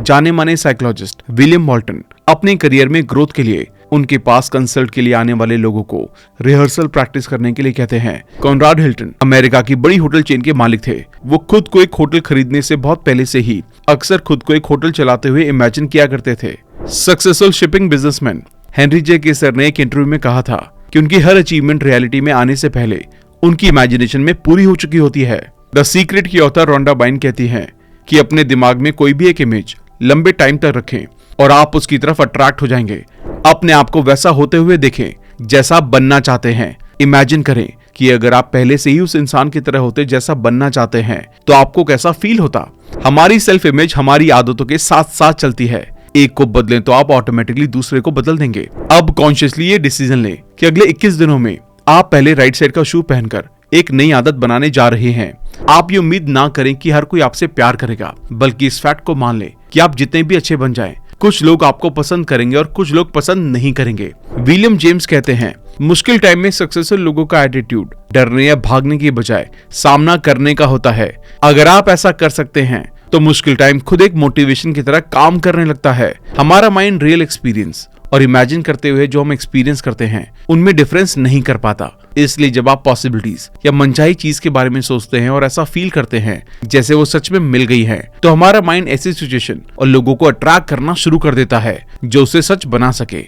जाने माने psychologist William मॉल्टन अपने करियर में ग्रोथ के लिए उनके पास कंसल्ट के लिए आने वाले लोगों को रिहर्सल प्रैक्टिस करने के लिए कहते हैं। कॉनराड हिल्टन अमेरिका की बड़ी होटल चेन के मालिक थे। वो खुद को एक होटल खरीदने से बहुत पहले से ही अक्सर खुद को एक होटल चलाते हुए इमेजिन किया करते थे। सक्सेसफुल शिपिंग बिजनेसमैन हेनरी जे केसर ने एक इंटरव्यू में कहा था कि उनकी हर अचीवमेंट रियलिटी में आने से पहले उनकी इमेजिनेशन में पूरी हो चुकी होती है। द सीक्रेट की ऑथर रोंडा बाइन कहती हैं कि अपने दिमाग में कोई भी एक इमेज लंबे टाइम तक रखें और आप उसकी तरफ अट्रैक्ट हो जाएंगे। अपने आप को वैसा होते हुए देखें जैसा आप बनना चाहते हैं। इमेजिन करें कि अगर आप पहले से ही उस इंसान की तरह होते जैसा बनना चाहते हैं तो आपको कैसा फील होता। हमारी सेल्फ इमेज हमारी आदतों के साथ साथ चलती है। एक को बदलें तो आप ऑटोमेटिकली दूसरे को बदल देंगे। अब कॉन्शियसली ये डिसीजन लें कि अगले 21 दिनों में आप पहले राइट साइड का शू पहनकर एक नई आदत बनाने जा रहे हैं। आप ये उम्मीद ना करें कि हर कोई आपसे प्यार करेगा, बल्कि इस फैक्ट को मान लें कि आप जितने भी अच्छे बन जाएं, कुछ लोग आपको पसंद करेंगे और कुछ लोग पसंद नहीं करेंगे। विलियम जेम्स कहते हैं, मुश्किल टाइम में सक्सेसफुल लोगों का एटीट्यूड डरने या भागने की बजाय सामना करने का होता है। अगर आप ऐसा कर सकते हैं तो मुश्किल टाइम खुद एक मोटिवेशन की तरह काम करने लगता है। हमारा माइंड रियल एक्सपीरियंस और इमेजिन करते हुए जो हम एक्सपीरियंस करते हैं उनमें डिफरेंस नहीं कर पाता। इसलिए जब आप पॉसिबिलिटीज या मनचाही चीज के बारे में सोचते हैं और ऐसा फील करते हैं जैसे वो सच में मिल गई है, तो हमारा माइंड ऐसी सिचुएशन और लोगों को अट्रैक्ट करना शुरू कर देता है जो उसे सच बना सके।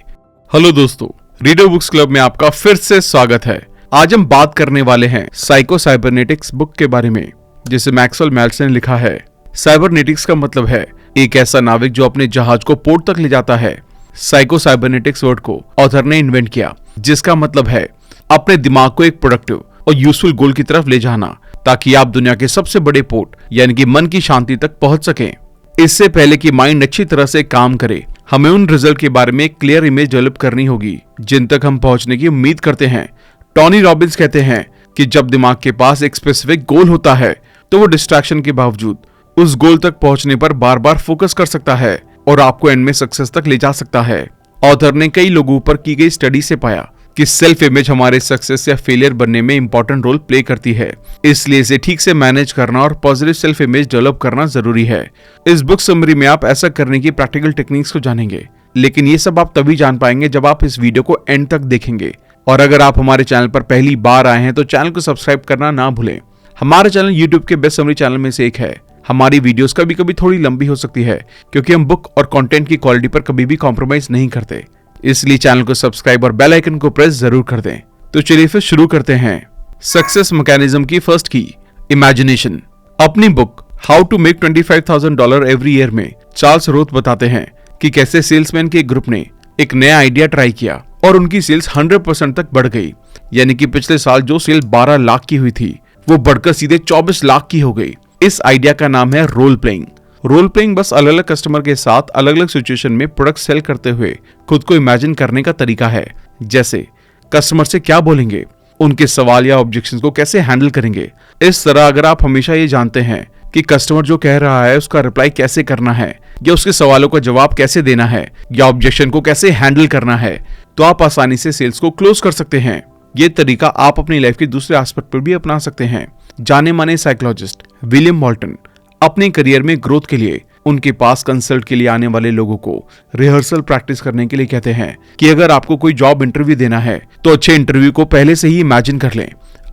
हेलो दोस्तों, रीडर बुक्स क्लब में आपका फिर से स्वागत है। आज हम बात करने वाले हैं साइको साइबरनेटिक्स बुक के बारे में, जिसे मैक्सवेल मेल्स ने लिखा है। साइबरनेटिक्स का मतलब है एक ऐसा नाविक जो अपने जहाज को पोर्ट तक ले जाता है। साइको साइबरनेटिक्स वर्ड को ऑथर ने इन्वेंट किया, जिसका मतलब है अपने दिमाग को एक प्रोडक्टिव और यूजफुल गोल की तरफ ले जाना, ताकि आप दुनिया के सबसे बड़े पोर्ट यानी कि मन की शांति तक पहुंच सकें। इससे पहले कि माइंड अच्छी तरह से काम करे, हमें उन रिजल्ट के बारे में एक क्लियर इमेज डेवलप करनी होगी जिन तक हम पहुंचने की उम्मीद करते हैं। टोनी रॉबिन्स कहते हैं कि जब दिमाग के पास एक स्पेसिफिक गोल होता है तो वो डिस्ट्रैक्शन के बावजूद उस गोल तक पहुंचने पर बार बार फोकस कर सकता है और आपको एंड में सक्सेस तक ले जा सकता है। ऑथर ने कई लोगों पर की गई स्टडी से पाया कि सेल्फ इमेज हमारे सक्सेस या फेलियर बनने में इंपॉर्टेंट रोल प्ले करती है। इसलिए इसे ठीक से मैनेज करना और पॉजिटिव सेल्फ इमेज डेवलप करना जरूरी है। इस बुक समरी में आप ऐसा करने की प्रैक्टिकल टेक्निक्स को जानेंगे, लेकिन ये सब आप तभी जान पाएंगे जब आप इस वीडियो को एंड तक देखेंगे। और अगर आप हमारे चैनल पर पहली बार आए हैं तो चैनल को सब्सक्राइब करना ना भूलें। हमारा चैनल यूट्यूब के बेस्ट समरी चैनल में से एक है। हमारी वीडियोस कभी कभी थोड़ी लंबी हो सकती है क्योंकि हम बुक और कंटेंट की क्वालिटी पर कभी भी कॉम्प्रोमाइज नहीं करते। इसलिए चैनल को सब्सक्राइब और बेल आइकन को प्रेस जरूर कर दें। तो चलिए फिर शुरू करते हैं। सक्सेस मैकेनिज्म की फर्स्ट की, इमेजिनेशन। अपनी book how to make $25,000 every year में चार्ल्स रोथ बताते हैं कि कैसे सेल्समैन के ग्रुप ने एक नया आइडिया ट्राई किया और उनकी सेल्स 100% तक बढ़ गई। यानी कि पिछले साल जो सेल 12 लाख की हुई थी वो बढ़कर सीधे 24 लाख की हो गई। इस आइडिया का नाम है रोल प्लेइंग। रोल प्लेइंग बस अलग अलग कस्टमर के साथ अलग अलग सिचुएशन में प्रोडक्ट सेल करते हुए खुद को इमेजिन करने का तरीका है। जैसे कस्टमर से क्या बोलेंगे, उनके सवाल या ऑब्जेक्शंस को कैसे हैंडल करेंगे। इस तरह अगर आप हमेशा ये जानते हैं कि कस्टमर जो कह रहा है उसका रिप्लाई कैसे करना है, या उसके सवालों का जवाब कैसे देना है, या ऑब्जेक्शन को कैसे हैंडल करना है, तो आप आसानी से सेल्स को क्लोज कर सकते हैं। ये तरीका आप अपनी लाइफ के दूसरे एस्पेक्ट पर भी अपना सकते हैं। जाने माने साइकोलॉजिस्ट विलियम मॉल्टन अपने करियर में ग्रोथ के लिए उनके पास कंसल्ट के लिए आने वाले लोगों को रिहर्सल प्रैक्टिस करने के लिए कहते हैं कि अगर आपको कोई जॉब इंटरव्यू देना है तो अच्छे इंटरव्यू को पहले से ही इमेजिन कर लें।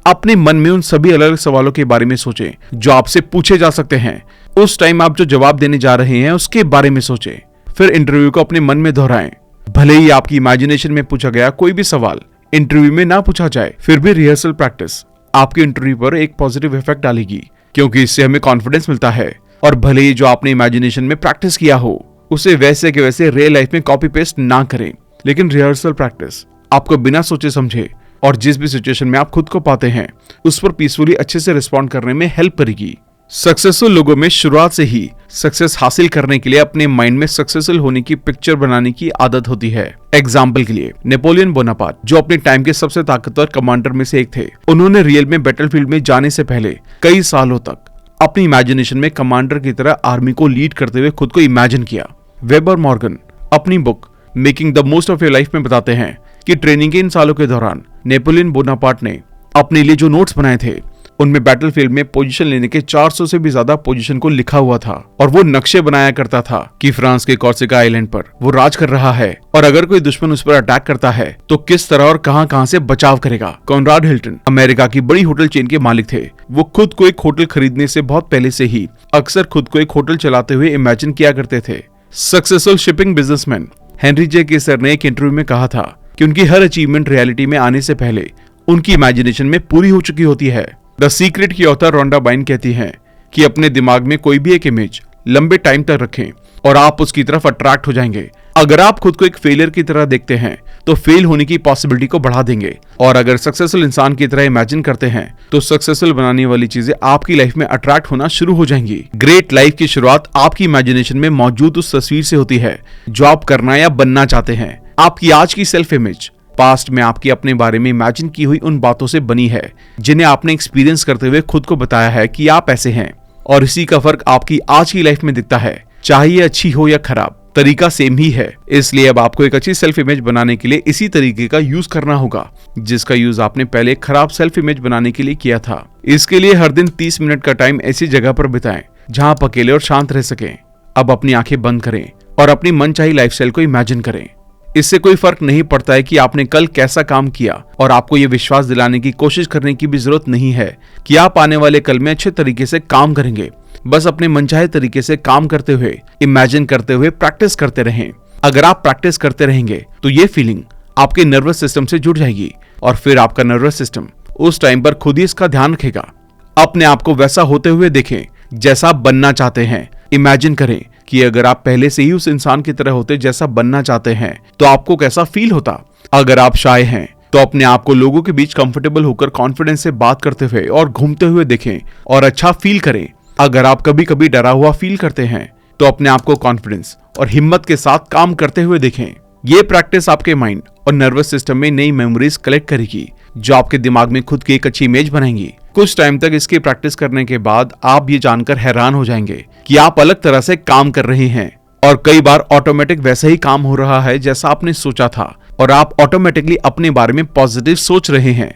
अपने मन में उन सभी अलग अलग सवालों के बारे में सोचें जो आपसे पूछे जा सकते हैं। उस टाइम आप जो जवाब देने जा रहे हैं उसके बारे में सोचें। फिर इंटरव्यू को अपने मन में दोहराएं। भले ही आपकी इमेजिनेशन में पूछा गया कोई भी सवाल इंटरव्यू में ना पूछा जाए, फिर भी रिहर्सल प्रैक्टिस आपके इंटरव्यू पर एक पॉजिटिव इफेक्ट डालेगी, क्योंकि इससे हमें कॉन्फिडेंस मिलता है। और भले ही जो आपने इमेजिनेशन में प्रैक्टिस किया हो उसे वैसे के वैसे रियल लाइफ में कॉपी पेस्ट ना करें, लेकिन रिहर्सल प्रैक्टिस आपको बिना सोचे समझे और जिस भी सिचुएशन में आप खुद को पाते हैं उस पर पीसफुली अच्छे से रिस्पॉन्ड करने में हेल्प करेगी। सक्सेसफुल लोगों में शुरुआत से ही सक्सेस हासिल करने के लिए अपने माइंड में सक्सेसफुल होने की पिक्चर बनाने की आदत होती है। एग्जाम्पल के लिए नेपोलियन बोनापार्ट, जो अपने टाइम के सबसे ताकतवर कमांडर में से एक थे, उन्होंने रियल में बैटलफील्ड में जाने से पहले कई सालों तक अपनी इमेजिनेशन में कमांडर की तरह आर्मी को लीड करते हुए खुद को इमेजिन किया। वेबर मॉर्गन अपनी book making the most of your life में बताते हैं कि ट्रेनिंग के इन सालों के दौरान नेपोलियन बोनापार्ट ने अपने लिए जो नोट्स बनाए थे उनमें बैटलफील्ड में पोजीशन लेने के 400 से भी ज्यादा पोजीशन को लिखा हुआ था और वो नक्शे बनाया करता था कि फ्रांस के कॉर्सिका आइलैंड पर वो राज कर रहा है और अगर कोई दुश्मन उस पर अटैक करता है तो किस तरह और कहां से बचाव करेगा। कॉनराड हिल्टन अमेरिका की बड़ी होटल चेन के मालिक थे। वो खुद को एक होटल खरीदने से बहुत पहले से ही अक्सर खुद को एक होटल चलाते हुए इमेजिन किया करते थे। सक्सेसफुल शिपिंग बिजनेसमैन हेनरी जे केसर ने एक इंटरव्यू में कहा था कि उनकी हर अचीवमेंट रियलिटी में आने से पहले उनकी इमेजिनेशन में पूरी हो चुकी होती है। द सीक्रेट की ऑथर रोंडा बाइन कहती हैं कि अपने दिमाग में कोई भी एक इमेज लंबे टाइम तक रखें और आप उसकी तरफ अट्रैक्ट हो जाएंगे। अगर आप खुद को एक फेलियर की तरह देखते हैं तो फेल होने की पॉसिबिलिटी को बढ़ा देंगे और अगर सक्सेसफुल इंसान की तरह इमेजिन करते हैं तो सक्सेसफुल बनाने वाली चीजें आपकी लाइफ में अट्रैक्ट होना शुरू हो जाएंगी। ग्रेट लाइफ की शुरुआत आपकी इमेजिनेशन में मौजूद उस तस्वीर से होती है जो आप करना या बनना चाहते हैं। आपकी आज की सेल्फ इमेज पास्ट में आपकी अपने बारे में इमेजिन की हुई उन बातों से बनी है जिन्हें आपने एक्सपीरियंस करते हुए खुद को बताया है कि आप ऐसे हैं, और इसी का फर्क आपकी आज की लाइफ में दिखता है, चाहे ये अच्छी हो या खराब, तरीका सेम ही है। इसलिए अब आपको एक अच्छी सेल्फ इमेज बनाने के लिए इसी तरीके का यूज करना होगा जिसका यूज आपने पहले खराब सेल्फ इमेज बनाने के लिए किया था। इसके लिए हर दिन 30 मिनट का टाइम ऐसी जगह पर बिताएं जहां आप अकेले और शांत रह सकें। अब अपनी आंखें बंद करें और अपनी मनचाही लाइफस्टाइल को इमेजिन करें। इससे कोई फर्क नहीं पड़ता है कि आपने कल कैसा काम किया और आपको ये विश्वास दिलाने की कोशिश करने की भी जरूरत नहीं है कि आप आने वाले कल में अच्छे तरीके से काम करेंगे। बस अपने मनचाहे तरीके से काम करते हुए, इमेजिन करते हुए प्रैक्टिस करते रहें। अगर आप प्रैक्टिस करते रहेंगे तो ये फीलिंग आपके नर्वस सिस्टम से जुड़ जाएगी और फिर आपका नर्वस सिस्टम उस टाइम पर खुद ही इसका ध्यान रखेगा। अपने आप को वैसा होते हुए देखें जैसा आप बनना चाहते हैं। इमेजिन करें कि अगर आप पहले से ही उस इंसान की तरह होते जैसा बनना चाहते हैं तो आपको कैसा फील होता। अगर आप शाय हैं तो अपने आप को लोगों के बीच कंफर्टेबल होकर कॉन्फिडेंस से बात करते हुए और घूमते हुए देखें और अच्छा फील करें। अगर आप कभी कभी डरा हुआ फील करते हैं तो अपने आप को कॉन्फिडेंस और हिम्मत के साथ काम करते हुए देखें। ये प्रैक्टिस आपके माइंड और नर्वस सिस्टम में नई मेमोरीज कलेक्ट करेगी जो आपके दिमाग में खुद की एक अच्छी इमेज बनाएंगी। कुछ टाइम तक इसकी प्रैक्टिस करने के बाद आप ये जानकर हैरान हो जाएंगे कि आप अलग तरह से काम कर रहे हैं और कई बार ऑटोमेटिक वैसा ही काम हो रहा है जैसा आपने सोचा था और आप ऑटोमेटिकली अपने बारे में पॉजिटिव सोच रहे हैं।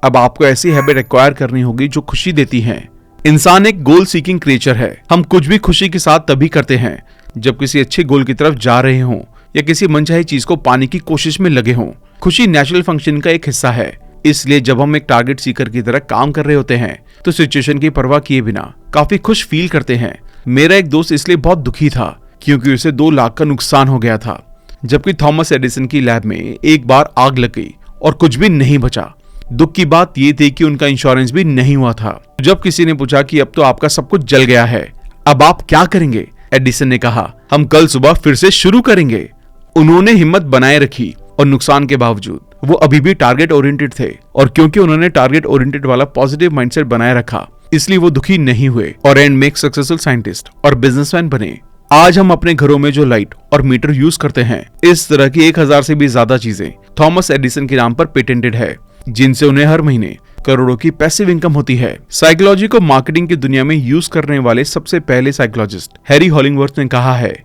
अब आपको ऐसी हैबिट एक्वायर करनी होगी जो खुशी देती है। इंसान एक गोल सीकिंग क्रिएचर है। हम कुछ भी खुशी के साथ तभी करते हैं जब किसी अच्छे गोल की तरफ जा रहे हों या किसी मनचाही चीज को पाने की कोशिश में लगे हों। खुशी नेचुरल फंक्शन का एक हिस्सा है, इसलिए जब हम एक टारगेट सीकर की तरह काम कर रहे होते हैं तो सिचुएशन की परवाह किए बिना काफी खुश फील करते हैं। मेरा एक दोस्त इसलिए बहुत दुखी था क्योंकि उसे 2 लाख का नुकसान हो गया था, जबकि थॉमस एडिसन की लैब में एक बार आग लग गई और कुछ भी नहीं बचा। दुख की बात ये थी कि उनका इंश्योरेंस भी नहीं हुआ था। जब किसी ने पूछा कि अब तो आपका सब कुछ जल गया है, अब आप क्या करेंगे, एडिसन ने कहा, हम कल सुबह फिर से शुरू करेंगे। उन्होंने हिम्मत बनाए रखी और नुकसान के बावजूद वो अभी भी टारगेट ओरिएंटेड थे और क्योंकि उन्होंने टारगेट ओरिएंटेड वाला पॉजिटिव माइंडसेट बनाए रखा इसलिए वो दुखी नहीं हुए और एंड में एक सक्सेसफुल साइंटिस्ट और बिजनेसमैन बने। आज हम अपने घरों में जो लाइट और मीटर यूज करते हैं, इस तरह की 1000 से भी ज्यादा चीजें थॉमस एडिसन के नाम पर पेटेंटेड है, जिनसे उन्हें हर महीने करोड़ों की पैसिव इनकम होती है। साइकोलॉजी को मार्केटिंग की दुनिया में यूज करने वाले सबसे पहले साइकोलॉजिस्ट हैरी हॉलिंगवर्थ ने कहा है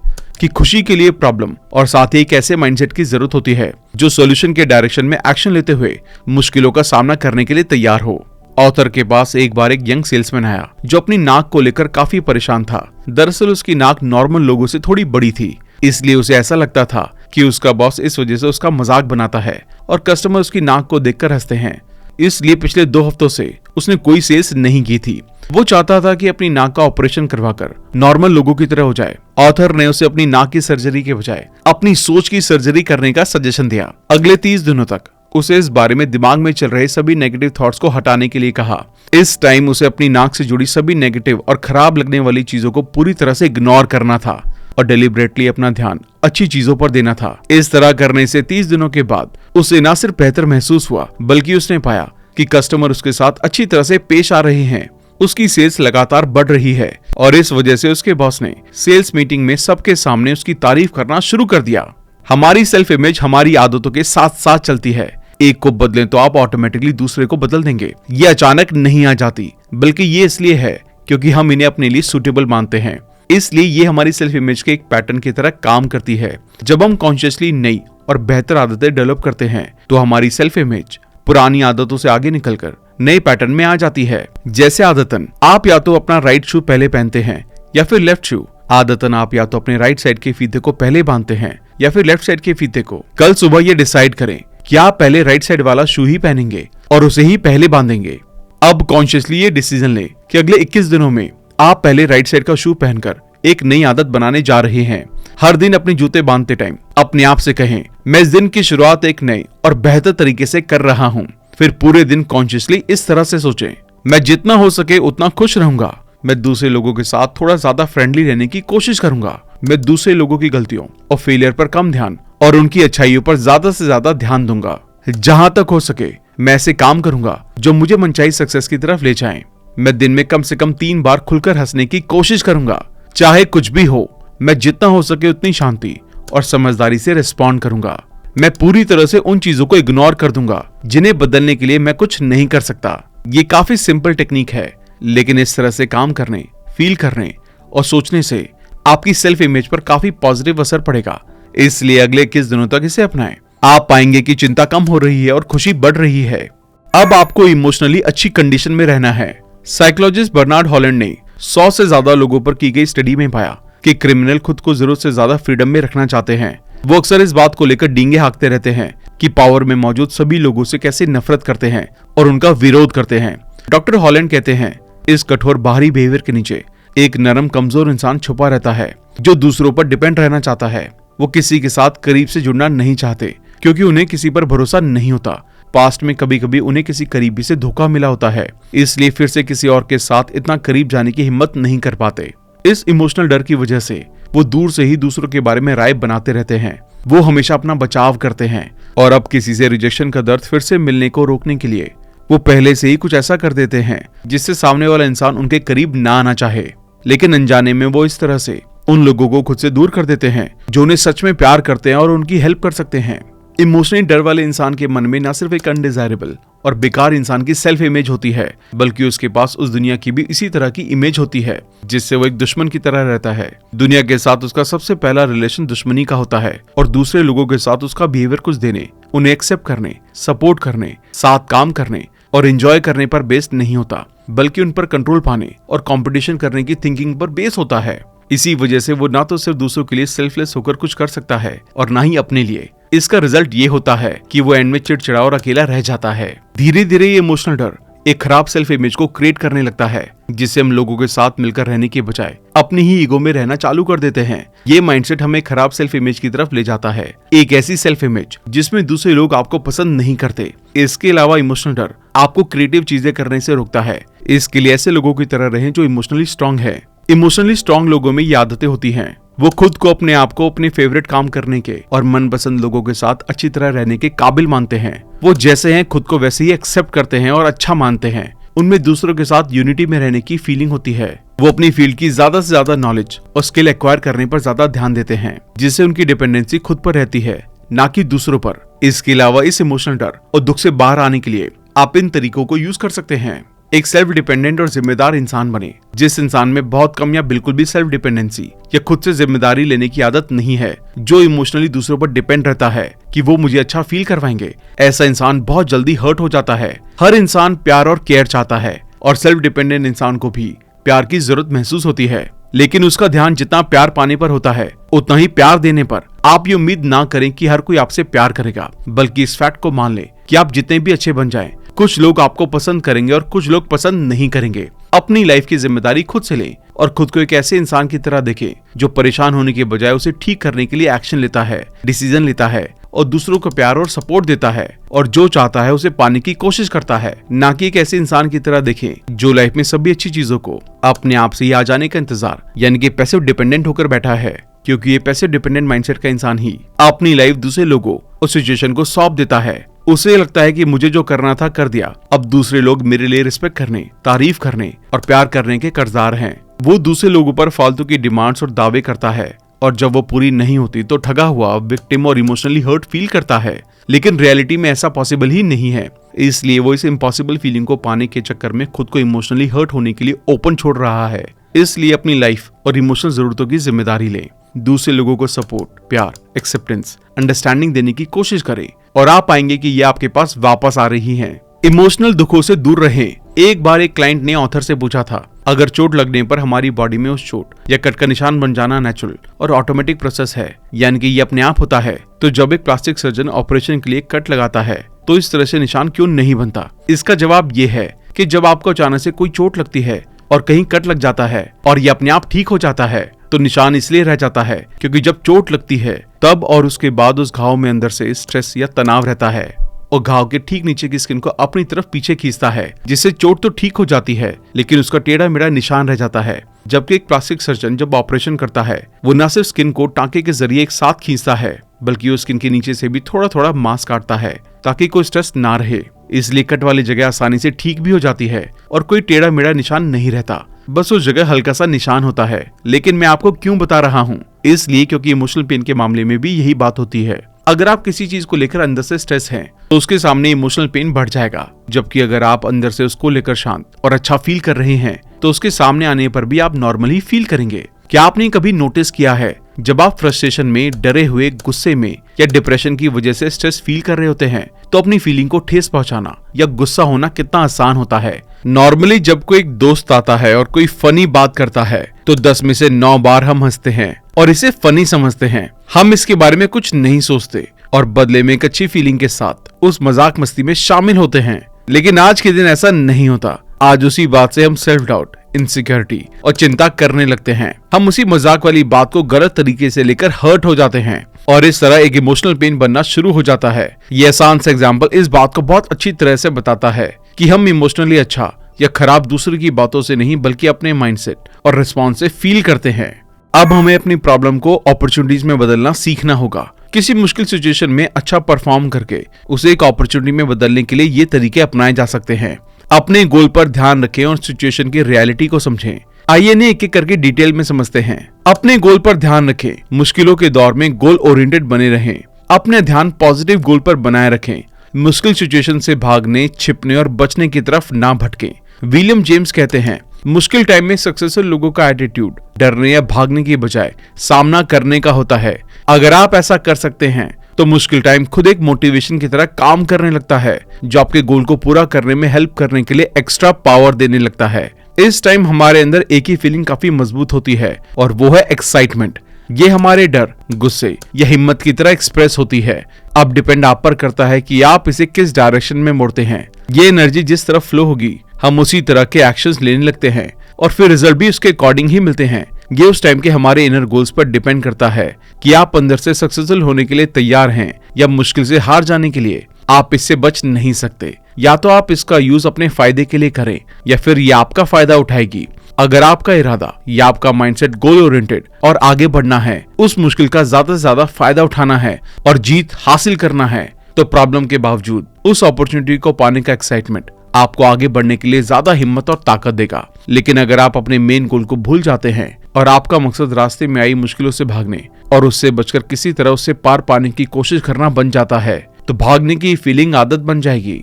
कि खुशी के लिए प्रॉब्लम और साथ ही एक ऐसे माइंडसेट की जरूरत होती है जो सॉल्यूशन के डायरेक्शन में एक्शन लेते हुए मुश्किलों का सामना करने के लिए तैयार हो। ऑथर के पास एक बार एक यंग सेल्समैन आया जो अपनी नाक को लेकर काफी परेशान था। दरअसल उसकी नाक नॉर्मल लोगों से थोड़ी बड़ी थी, इसलिए उसे ऐसा लगता था कि उसका बॉस इस वजह से उसका मजाक बनाता है और कस्टमर उसकी नाक को देखकर हंसते हैं। इसलिए पिछले 2 हफ्तों से उसने कोई सेल्स नहीं की थी। वो चाहता था कि अपनी नाक का ऑपरेशन करवाकर नॉर्मल लोगों की तरह हो जाए। ऑथर ने उसे अपनी नाक की सर्जरी के बजाय अपनी सोच की सर्जरी करने का सजेशन दिया। अगले 30 दिनों तक उसे इस बारे में दिमाग में चल रहे सभी नेगेटिव थॉट्स को हटाने के लिए कहा। इस टाइम उसे अपनी नाक से जुड़ी सभी नेगेटिव और खराब लगने वाली चीजों को पूरी तरह से इग्नोर करना था और डेलिब्रेटली अपना ध्यान अच्छी चीजों पर देना था। इस तरह करने से 30 दिनों के बाद उसे न सिर्फ बेहतर महसूस हुआ बल्कि उसने पाया कि कस्टमर उसके साथ अच्छी तरह से पेश आ रहे हैं। उसकी सेल्स लगातार बढ़ रही है और इस वजह से उसके बॉस ने सेल्स मीटिंग में सबके सामने उसकी तारीफ करना शुरू कर दिया। हमारी सेल्फ इमेज हमारी आदतों के साथ साथ चलती है। एक को बदलें तो आप ऑटोमेटिकली दूसरे को बदल देंगे। ये अचानक नहीं आ जाती, बल्कि ये इसलिए है क्योंकि हम इन्हें अपने लिए सूटेबल मानते हैं। इसलिए ये हमारी सेल्फ इमेज के एक पैटर्न की तरह काम करती है। जब हम कॉन्शियसली नई और बेहतर आदतें डेवलप करते हैं तो हमारी सेल्फ इमेज पुरानी आदतों से आगे निकलकर नए पैटर्न में आ जाती है। जैसे आदतन आप या तो अपना राइट शू पहले पहनते हैं या फिर लेफ्ट शू। आदतन आप या तो अपने राइट साइड के फीते को पहले बांधते हैं या फिर लेफ्ट साइड के फीते को। कल सुबह ये डिसाइड करें कि आप पहले राइट साइड वाला शू ही पहनेंगे और उसे ही पहले बांधेंगे। अब कॉन्शियसली ये डिसीजन लें कि अगले 21 दिनों में आप पहले राइट साइड का शू पहनकर एक नई आदत बनाने जा रहे हैं। हर दिन अपने जूते बांधते टाइम अपने आप से कहें, मैं इस दिन की शुरुआत एक नए और बेहतर तरीके से कर रहा हूँ। फिर पूरे दिन कॉन्शियसली इस तरह से सोचें, मैं जितना हो सके उतना खुश रहूंगा। मैं दूसरे लोगों के साथ थोड़ा ज्यादा फ्रेंडली रहने की कोशिश करूंगा। मैं दूसरे लोगों की गलतियों और फेलियर पर कम ध्यान और उनकी अच्छाइयों पर ज्यादा से ज्यादा ध्यान दूंगा। जहां तक हो सके मैं ऐसे काम करूंगा जो मुझे मनचाही सक्सेस की तरफ ले जाएं। मैं दिन में कम से कम 3 बार खुलकर हंसने की कोशिश करूंगा। चाहे कुछ भी हो, मैं जितना हो सके उतनी शांति और समझदारी से रिस्पॉन्ड करूंगा। मैं पूरी तरह से उन चीजों को इग्नोर कर दूंगा जिन्हें बदलने के लिए मैं कुछ नहीं कर सकता। ये काफी सिंपल टेक्निक है, लेकिन इस तरह से काम करने, फील करने और सोचने से आपकी सेल्फ इमेज पर काफी पॉजिटिव असर पड़ेगा। इसलिए अगले 21 दिनों तक इसे अपनाएं। आप पाएंगे कि चिंता कम हो रही है और खुशी बढ़ रही है। अब आपको इमोशनली अच्छी कंडीशन में रहना है। साइकोलॉजिस्ट बर्नार्ड हॉलैंड ने 100 से ज्यादा लोगों पर की गई स्टडी में पाया कि क्रिमिनल खुद को जरूरत से ज्यादा फ्रीडम में रखना चाहते हैं। वो अक्सर इस बात को लेकर डींगे हाँकते रहते हैं कि पावर में मौजूद सभी लोगों से कैसे नफरत करते हैं और उनका विरोध करते हैं। डॉक्टर हॉलैंड कहते हैं, इस कठोर बाहरी बिहेवियर के नीचे एक नरम कमजोर इंसान छुपा रहता है जो दूसरों पर डिपेंड रहना चाहता है। वो किसी के साथ करीब से जुड़ना नहीं चाहते क्योंकि उन्हें किसी पर भरोसा नहीं होता। पास्ट में कभी कभी उन्हें किसी करीबी से धोखा मिला होता है, इसलिए फिर से किसी और के साथ इतना करीब जाने की हिम्मत नहीं कर पाते। इस इमोशनल डर की वजह से वो दूर से ही दूसरों के बारे में राय बनाते रहते हैं। वो हमेशा अपना बचाव करते हैं और अब किसी से रिजेक्शन का दर्द फिर से मिलने को रोकने के लिए वो पहले से ही कुछ ऐसा कर देते हैं जिससे सामने वाला इंसान उनके करीब ना आना चाहे। लेकिन अनजाने में वो इस तरह से उन लोगों को खुद से दूर कर देते हैं जो उन्हें सच में प्यार करते हैं और उनकी हेल्प कर सकते हैं। इमोशनली डर वाले इंसान के मन में न सिर्फ एक अनडिजायरेबल और बेकार इंसान की सेल्फ इमेज होती है, बल्कि उसके पास उस दुनिया की भी इसी तरह की इमेज होती है जिससे वो एक दुश्मन की तरह रहता है। दुनिया के साथ उसका सबसे पहला रिलेशन दुश्मनी का होता है और दूसरे लोगों के साथ उसका बिहेवियर कुछ देने, उन्हें एक्सेप्ट करने, सपोर्ट करने, साथ काम करने और एंजॉय करने पर बेस्ड नहीं होता, बल्कि उन पर कंट्रोल पाने और कंपटीशन करने की थिंकिंग पर बेस होता है। इसी वजह से वो ना तो सिर्फ दूसरों के लिए सेल्फलेस होकर कुछ कर सकता है और ना ही अपने लिए। इसका रिजल्ट ये होता है कि वो एंड में चिड़चिड़ा और अकेला रह जाता है। धीरे धीरे ये इमोशनल डर एक खराब सेल्फ इमेज को क्रिएट करने लगता है, जिससे हम लोगों के साथ मिलकर रहने के बजाय अपनी ही ईगो में रहना चालू कर देते हैं। ये माइंडसेट हमें खराब सेल्फ इमेज की तरफ ले जाता है, एक ऐसी सेल्फ इमेज जिसमें दूसरे लोग आपको पसंद नहीं करते। इसके अलावा इमोशनल डर आपको क्रिएटिव चीजें करने से रोकता है। इसके लिए ऐसे लोगों की तरह रहें जो इमोशनली स्ट्रांग है। इमोशनली स्ट्रांग लोगों में ये आदतें होती हैं। वो खुद को अपने आप को अपने फेवरेट काम करने के और मनपसंद लोगों के साथ अच्छी तरह रहने के काबिल मानते हैं। वो जैसे हैं खुद को वैसे ही एक्सेप्ट करते हैं और अच्छा मानते हैं। उनमें दूसरों के साथ यूनिटी में रहने की फीलिंग होती है। वो अपनी फील्ड की ज्यादा से ज्यादा नॉलेज और स्किल एक्वायर करने पर ज्यादा ध्यान देते हैं, जिससे उनकी डिपेंडेंसी खुद पर रहती है, ना कि दूसरों पर। इसके अलावा इस इमोशनल डर और दुख से बाहर आने के लिए आप इन तरीकों को यूज कर सकते हैं। एक सेल्फ डिपेंडेंट और जिम्मेदार इंसान बने। जिस इंसान में बहुत कम या बिल्कुल भी सेल्फ डिपेंडेंसी या खुद से जिम्मेदारी लेने की आदत नहीं है, जो इमोशनली दूसरों पर डिपेंड रहता है कि वो मुझे अच्छा फील करवाएंगे, ऐसा इंसान बहुत जल्दी हर्ट हो जाता है। हर इंसान प्यार और केयर चाहता है और सेल्फ डिपेंडेंट इंसान को भी प्यार की जरूरत महसूस होती है, लेकिन उसका ध्यान जितना प्यार पाने पर होता है उतना ही प्यार देने पर। आप ये उम्मीद ना करें कि हर कोई आपसे प्यार करेगा, बल्कि इस फैक्ट को मान ले कि आप जितने भी अच्छे बन जाएं, कुछ लोग आपको पसंद करेंगे और कुछ लोग पसंद नहीं करेंगे। अपनी लाइफ की जिम्मेदारी खुद से लें और खुद को एक ऐसे इंसान की तरह देखें जो परेशान होने के बजाय उसे ठीक करने के लिए एक्शन लेता है, डिसीजन लेता है और दूसरों को प्यार और सपोर्ट देता है और जो चाहता है उसे पाने की कोशिश करता है। ना कि एक ऐसे इंसान की तरह देखें जो लाइफ में सभी अच्छी चीजों को अपने आप से ही आ जाने का इंतजार, यानी कि पैसिव डिपेंडेंट होकर बैठा है, क्योंकि ये पैसिव डिपेंडेंट माइंडसेट का इंसान ही अपनी लाइफ दूसरे लोगों और सिचुएशन को सौंप देता है। उसे लगता है कि मुझे जो करना था कर दिया, अब दूसरे लोग मेरे लिए रिस्पेक्ट करने, तारीफ करने और प्यार करने के कर्जदार हैं। वो दूसरे लोगों पर फालतू की डिमांड्स और दावे करता है और जब वो पूरी नहीं होती तो ठगा हुआ, विक्टिम और इमोशनली हर्ट फील करता है। लेकिन रियलिटी में ऐसा पॉसिबल ही नहीं है, इसलिए वो इस इम्पॉसिबल फीलिंग को पाने के चक्कर में खुद को इमोशनली हर्ट होने के लिए ओपन छोड़ रहा है। इसलिए अपनी लाइफ और इमोशनल जरूरतों की जिम्मेदारी लें, दूसरे लोगों को सपोर्ट, प्यार, एक्सेप्टेंस, अंडरस्टैंडिंग देने की कोशिश करें और आप पाएंगे कि ये आपके पास वापस आ रही हैं। इमोशनल दुखों से दूर रहें। एक बार एक क्लाइंट ने ऑथर से पूछा था, अगर चोट लगने पर हमारी बॉडी में उस चोट या कट का निशान बन जाना नेचुरल और ऑटोमेटिक प्रोसेस है, यानी कि ये अपने आप होता है, तो जब एक प्लास्टिक सर्जन ऑपरेशन के लिए कट लगाता है तो इस तरह से निशान क्यों नहीं बनता? इसका जवाब ये है कि जब आपको अचानक से कोई चोट लगती है और कहीं कट लग जाता है और ये अपने आप ठीक हो जाता है, तो निशान इसलिए रह जाता है क्योंकि जब चोट लगती है तब और उसके बाद उस घाव में अंदर से स्ट्रेस या तनाव रहता है और घाव के ठीक नीचे की स्किन को अपनी तरफ पीछे खींचता है, जिससे चोट तो ठीक हो जाती है लेकिन उसका टेढ़ा मेढ़ा निशान रह जाता है। जबकि एक प्लास्टिक सर्जन जब ऑपरेशन करता है वो न सिर्फ स्किन को टांके के जरिए एक साथ खींचता है बल्कि वो स्किन के नीचे से भी थोड़ा थोड़ा मांस काटता है ताकि कोई स्ट्रेस ना रहे। इसलिए कट वाली जगह आसानी से ठीक भी हो जाती है और कोई टेढ़ा मेढ़ा निशान नहीं रहता, बस उस जगह हल्का सा निशान होता है। लेकिन मैं आपको क्यों बता रहा हूँ? इसलिए क्योंकि इमोशनल पेन के मामले में भी यही बात होती है। अगर आप किसी चीज को लेकर अंदर से स्ट्रेस हैं, तो उसके सामने इमोशनल पेन बढ़ जाएगा, जबकि अगर आप अंदर से उसको लेकर शांत और अच्छा फील कर रहे हैं तो उसके सामने आने पर भी आप नॉर्मली फील करेंगे। क्या आपने कभी नोटिस किया है जब आप फ्रस्ट्रेशन में, डरे हुए, गुस्से में या डिप्रेशन की वजह से स्ट्रेस फील कर रहे होते हैं तो अपनी फीलिंग को ठेस पहुंचाना या गुस्सा होना कितना आसान होता है? नॉर्मली जब कोई दोस्त आता है और कोई फनी बात करता है तो 10 में से 9 बार हम हंसते हैं और इसे फनी समझते हैं। हम इसके बारे में कुछ नहीं सोचते और बदले में एक अच्छी फीलिंग के साथ उस मजाक मस्ती में शामिल होते हैं। लेकिन आज के दिन ऐसा नहीं होता। आज उसी बात से हम सेल्फ डाउट, इनसिक्योरिटी और चिंता करने लगते हैं। हम उसी मजाक वाली बात को गलत तरीके से लेकर हर्ट हो जाते हैं और इस तरह एक इमोशनल पेन बनना शुरू हो जाता है। ये आसान सा एग्जाम्पल इस बात को बहुत अच्छी तरह से बताता है कि हम इमोशनली अच्छा या खराब दूसरे की बातों से नहीं बल्कि अपने माइंडसेट और रिस्पॉन्स से फील करते हैं। अब हमें अपनी प्रॉब्लम को अपॉर्चुनिटीज में बदलना सीखना होगा। किसी मुश्किल सिचुएशन में अच्छा परफॉर्म करके उसे एक अपॉर्चुनिटी में बदलने के लिए ये तरीके अपनाए जा सकते हैं। अपने गोल पर ध्यान रखें और सिचुएशन की रियलिटी को समझें। आइए इन्हें एक एक करके डिटेल में समझते हैं। अपने गोल पर ध्यान रखें। मुश्किलों के दौर में गोल ओरिएंटेड बने रहें। अपने ध्यान पॉजिटिव गोल पर बनाए रखें। मुश्किल सिचुएशन से भागने, छिपने और बचने की तरफ ना भटकें। विलियम जेम्स कहते हैं, मुश्किल टाइम में सक्सेसफुल लोगों का एटीट्यूड डरने या भागने की बजाय सामना करने का होता है। अगर आप ऐसा कर सकते हैं तो मुश्किल टाइम खुद एक मोटिवेशन की तरह काम करने लगता है, जो आपके गोल को पूरा करने में हेल्प करने के लिए एक्स्ट्रा पावर देने लगता है। इस टाइम हमारे अंदर एक ही फीलिंग काफी मजबूत होती है और वो है एक्साइटमेंट। ये हमारे डर, गुस्से या हिम्मत की तरह एक्सप्रेस होती है। अब डिपेंड आप पर करता है कि आप इसे किस डायरेक्शन में मोड़ते हैं। ये एनर्जी जिस तरफ फ्लो होगी हम उसी तरह के एक्शंस लेने लगते हैं और फिर रिजल्ट भी उसके अकॉर्डिंग ही मिलते हैं। ये उस टाइम के हमारे इनर गोल्स पर डिपेंड करता है कि आप अंदर से सक्सेसफुल होने के लिए तैयार हैं या मुश्किल से हार जाने के लिए। आप इससे बच नहीं सकते। या तो आप इसका यूज अपने फायदे के लिए करें या फिर ये आपका फायदा उठाएगी। अगर आपका इरादा या आपका माइंडसेट गोल ओरिएंटेड और आगे बढ़ना है, उस मुश्किल का ज्यादा से ज्यादा फायदा उठाना है और जीत हासिल करना है, तो प्रॉब्लम के बावजूद उस अपॉर्चुनिटी को पाने का एक्साइटमेंट आपको आगे बढ़ने के लिए ज्यादा हिम्मत और ताकत देगा। लेकिन अगर आप अपने मेन गोल को भूल जाते हैं और आपका मकसद रास्ते में आई मुश्किलों से भागने और उससे बचकर किसी तरह उससे पार पाने की कोशिश करना बन जाता है, तो भागने की फीलिंग आदत बन जाएगी।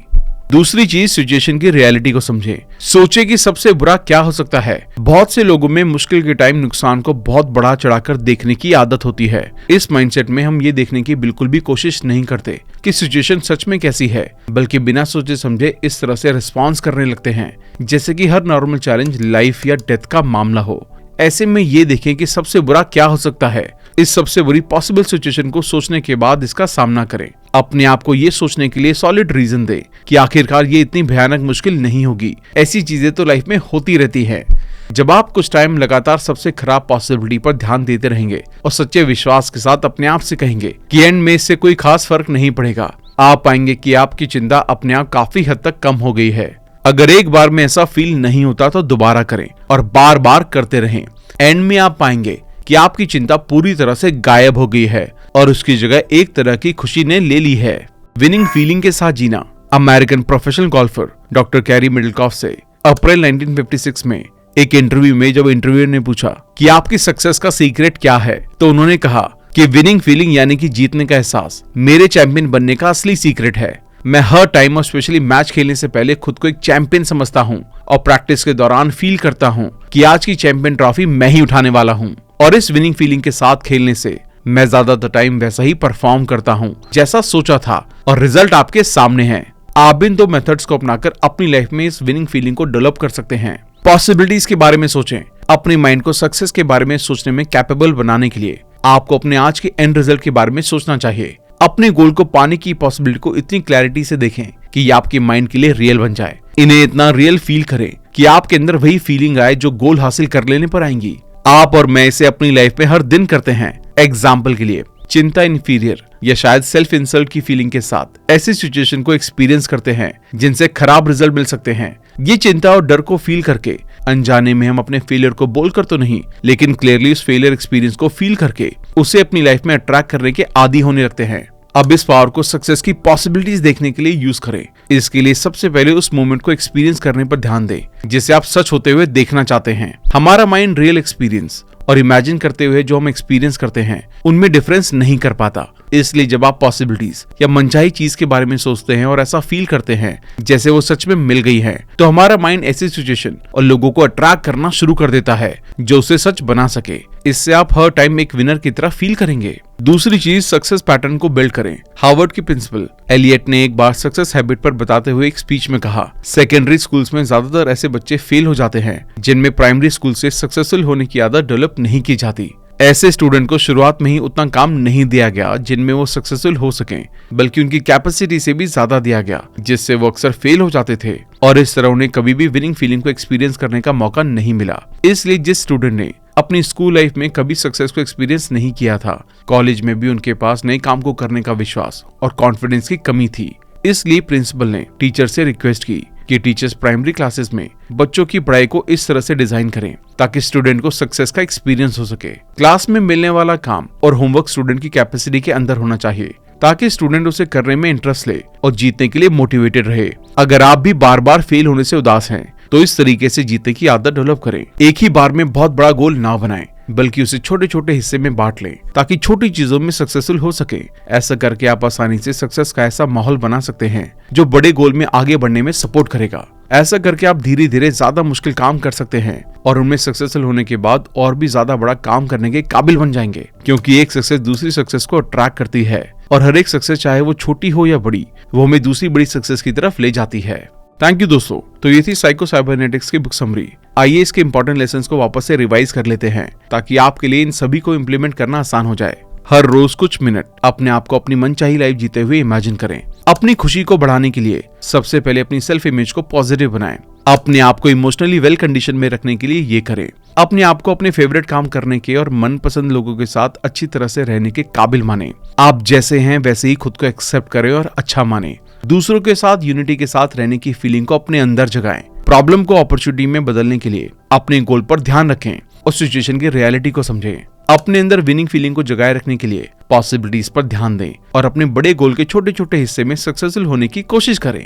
दूसरी चीज, सिचुएशन की रियलिटी को समझें। सोचे कि सबसे बुरा क्या हो सकता है। बहुत से लोगों में मुश्किल के टाइम नुकसान को बहुत बढ़ा चढ़ाकर देखने की आदत होती है। इस माइंडसेट में हम ये देखने की बिल्कुल भी कोशिश नहीं करते कि सिचुएशन सच में कैसी है, बल्कि बिना सोचे समझे इस तरह से रिस्पॉन्स करने लगते हैं जैसे कि हर नॉर्मल चैलेंज लाइफ या डेथ का मामला हो। ऐसे में ये देखें कि सबसे बुरा क्या हो सकता है। इस सबसे बुरी पॉसिबल सिचुएशन को सोचने के बाद इसका सामना करें। अपने आप को ये सोचने के लिए सॉलिड रीजन दें कि आखिरकार ये इतनी भयानक मुश्किल नहीं होगी। ऐसी चीजें तो लाइफ में होती रहती हैं। जब आप कुछ टाइम लगातार सबसे खराब पॉसिबिलिटी पर ध्यान देते रहेंगे और सच्चे विश्वास के साथ अपने आप से कहेंगे कि एंड में इससे कोई खास फर्क नहीं पड़ेगा, आप पाएंगे कि आपकी चिंता अपने आप काफी हद तक कम हो गई है। अगर एक बार में ऐसा फील नहीं होता तो दोबारा करें और बार बार करते रहें। एंड में आप पाएंगे कि आपकी चिंता पूरी तरह से गायब हो गई है और उसकी जगह एक तरह की खुशी ने ले ली है। विनिंग फीलिंग के साथ जीना। American professional golfer doctor Cary Middlecoff से अप्रैल 1956 में एक इंटरव्यू में जब इंटरव्यूअर ने पूछा कि आपकी सक्सेस का सीक्रेट क्या है, तो उन्होंने कहा कि विनिंग फीलिंग यानी कि जीतने का एहसास मेरे चैंपियन बनने का असली सीक्रेट है। मैं हर टाइम और स्पेशली मैच खेलने से पहले खुद को एक चैंपियन समझता हूँ और प्रैक्टिस के दौरान फील करता हूँ कि आज की चैंपियन ट्रॉफी मैं ही उठाने वाला हूँ। और इस विनिंग फीलिंग के साथ खेलने से मैं ज्यादातर टाइम वैसा ही परफॉर्म करता हूँ जैसा सोचा था और रिजल्ट आपके सामने है। आप भी इन दो मेथड्स को अपनाकर अपनी लाइफ में इस विनिंग फीलिंग को डेवलप कर सकते हैं। पॉसिबिलिटीज के बारे में सोचें। अपने माइंड को सक्सेस के बारे में सोचने में कैपेबल बनाने के लिए आपको अपने आज के एंड रिजल्ट के बारे में सोचना चाहिए। अपने गोल को पाने की पॉसिबिलिटी को इतनी क्लैरिटी से देखें कि ये आपके माइंड के लिए रियल बन जाए। इन्हें इतना रियल फील करें कि आपके अंदर वही फीलिंग आए जो गोल हासिल कर लेने पर आएंगी। आप और मैं इसे अपनी लाइफ में हर दिन करते हैं। एग्जाम्पल के लिए चिंता इन्फीरियर या शायद सेल्फ इंसल्ट की फीलिंग के साथ ऐसी सिचुएशन को एक्सपीरियंस करते हैं जिनसे खराब रिजल्ट मिल सकते हैं। ये चिंता और डर को फील करके अनजाने में हम अपने फेलियर को बोलकर तो नहीं, लेकिन क्लियरली उस फेलियर एक्सपीरियंस को फील करके उसे अपनी लाइफ में अट्रैक्ट करने के आदी होने लगते हैं। अब इस पावर को सक्सेस की पॉसिबिलिटीज देखने के लिए यूज करें। इसके लिए सबसे पहले उस मोमेंट को एक्सपीरियंस करने पर ध्यान दें जिसे आप सच होते हुए देखना चाहते हैं। हमारा माइंड रियल एक्सपीरियंस और इमेजिन करते हुए जो हम एक्सपीरियंस करते हैं उनमें डिफरेंस नहीं कर पाता। इसलिए जब आप पॉसिबिलिटीज या मनचाही चीज के बारे में सोचते हैं और ऐसा फील करते हैं जैसे वो सच में मिल गई है, तो हमारा माइंड ऐसी सिचुएशन और लोगों को अट्रैक्ट करना शुरू कर देता है जो उसे सच बना सके। इससे आप हर टाइम एक विनर की तरह फील करेंगे। दूसरी चीज, सक्सेस पैटर्न को बिल्ड करें। हार्वर्ड की प्रिंसिपल एलियट ने एक बार सक्सेस हैबिट पर बताते हुए एक स्पीच में कहा, सेकेंडरी स्कूल्स में ज्यादातर ऐसे बच्चे फेल हो जाते हैं जिनमें प्राइमरी स्कूल से सक्सेसफुल होने की आदत डेवलप नहीं की जाती। ऐसे स्टूडेंट को शुरुआत में ही उतना काम नहीं दिया गया जिनमें वो सक्सेसफुल हो सकें, बल्कि उनकी कैपेसिटी से भी ज्यादा दिया गया जिससे वो अक्सर फेल हो जाते थे और इस तरह उन्हें कभी भी विनिंग फीलिंग को एक्सपीरियंस करने का मौका नहीं मिला। इसलिए जिस स्टूडेंट ने अपनी स्कूल लाइफ में कभी सक्सेस को एक्सपीरियंस नहीं किया था, कॉलेज में भी उनके पास नए काम को करने का विश्वास और कॉन्फिडेंस की कमी थी। इसलिए प्रिंसिपल ने टीचर से रिक्वेस्ट की कि टीचर्स प्राइमरी क्लासेस में बच्चों की पढ़ाई को इस तरह से डिजाइन करें ताकि स्टूडेंट को सक्सेस का एक्सपीरियंस हो सके। क्लास में मिलने वाला काम और होमवर्क स्टूडेंट की कैपेसिटी के अंदर होना चाहिए ताकि स्टूडेंट उसे करने में इंटरेस्ट ले और जीतने के लिए मोटिवेटेड रहे। अगर आप भी बार बार फेल होने से उदास हैं, तो इस तरीके से जीतने की आदत डेवलप करें। एक ही बार में बहुत बड़ा गोल ना बनाएं, बल्कि उसे छोटे छोटे हिस्से में बांट लें ताकि छोटी चीजों में सक्सेसफुल हो सके। ऐसा करके आप आसानी से सक्सेस का ऐसा माहौल बना सकते हैं जो बड़े गोल में आगे बढ़ने में सपोर्ट करेगा। ऐसा करके आप धीरे धीरे ज्यादा मुश्किल काम कर सकते हैं और उनमें सक्सेसफुल होने के बाद और भी ज्यादा बड़ा काम करने के काबिल बन जाएंगे, क्योंकि एक सक्सेस दूसरी सक्सेस को अट्रैक्ट करती है और हर एक सक्सेस चाहे वो छोटी हो या बड़ी, वो हमें दूसरी बड़ी सक्सेस की तरफ ले जाती है। थैंक यू दोस्तों। तो ये थी साइको साइबरनेटिक्स की बुक समरी। आइए इसके इंपॉर्टेंट लेसन्स को वापस से रिवाइज कर लेते हैं ताकि आपके लिए इन सभी को इम्प्लीमेंट करना आसान हो जाए। हर रोज कुछ मिनट अपने आप को अपनी मनचाही लाइफ जीते हुए इमेजिन करें। अपनी खुशी को बढ़ाने के लिए सबसे पहले अपनी सेल्फ इमेज को पॉजिटिव बनाएं। अपने आप को इमोशनली वेल कंडीशन में रखने के लिए ये करें। अपने आप को अपने फेवरेट काम करने के और मनपसंद लोगों के साथ अच्छी तरह से रहने के काबिल माने। आप जैसे हैं वैसे ही खुद को एक्सेप्ट करें और अच्छा माने। दूसरों के साथ यूनिटी के साथ रहने की फीलिंग को अपने अंदर जगाएं। प्रॉब्लम को अपॉर्चुनिटी में बदलने के लिए अपने गोल पर ध्यान रखें और सिचुएशन की रियलिटी को समझें। अपने अंदर विनिंग फीलिंग को जगाए रखने के लिए पॉसिबिलिटीज पर ध्यान दें और अपने बड़े गोल के छोटे छोटे हिस्से में सक्सेसफुल होने की कोशिश करें।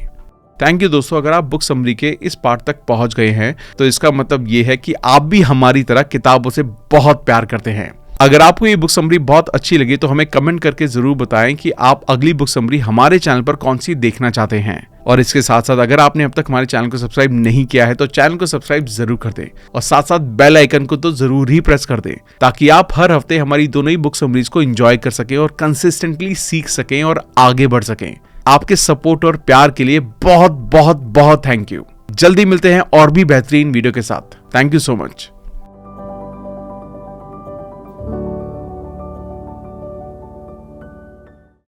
थैंक यू दोस्तों। अगर आप बुक समरी के इस पार्ट तक पहुंच गए हैं तो इसका मतलब ये है कि आप भी हमारी तरह किताबों से बहुत प्यार करते हैं। अगर आपको ये बुक समरी बहुत अच्छी लगी तो हमें कमेंट करके जरूर बताएं कि आप अगली बुक समरी हमारे चैनल पर कौन सी देखना चाहते हैं। और इसके साथ साथ अगर आपने अब तक हमारे चैनल को सब्सक्राइब नहीं किया है तो चैनल को सब्सक्राइब जरूर कर दें और साथ साथ बेल आइकन को तो जरूर ही प्रेस कर दें ताकि आप हर हफ्ते हमारी दोनों ही बुक समरीज को एंजॉय कर सकें और कंसिस्टेंटली सीख सकें और आगे बढ़ सकें। आपके सपोर्ट और प्यार के लिए बहुत बहुत बहुत थैंक यू। जल्दी मिलते हैं और भी बेहतरीन वीडियो के साथ। Thank you so much.